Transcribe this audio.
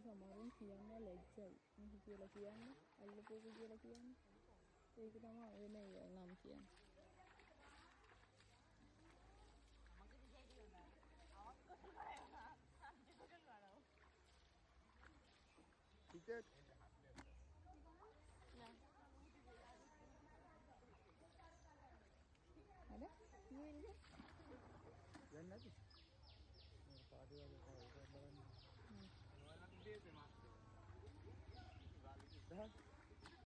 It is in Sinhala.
සමහරුන් කියන්නේ ලැජ්ජයි. මෙහි කියලා කියන්නේ අල්ලපුවක කියලා කියන්නේ. ඒක තමයි වෙන නම් කියන්නේ. ටිකට් ada ini දැන් නැති මේ පාටි වගේ කරලා බලන්න. මොනවද දෙන්නේ මාත්.